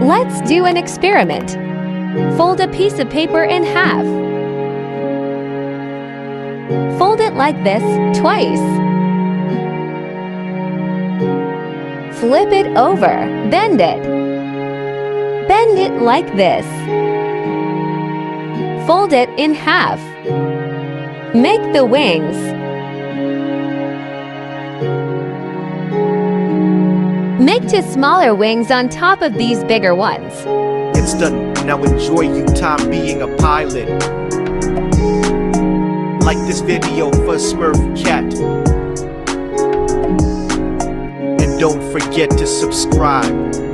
Let's do an experiment. Fold a piece of paper in half. Fold it like this twice. Flip it over, bend it. Bend it like this. Fold it in half. Make the wings. Make two smaller wings on top of these bigger ones. It's done. Now enjoy you time being a pilot. Like this video for Smurf Cat. And don't forget to subscribe.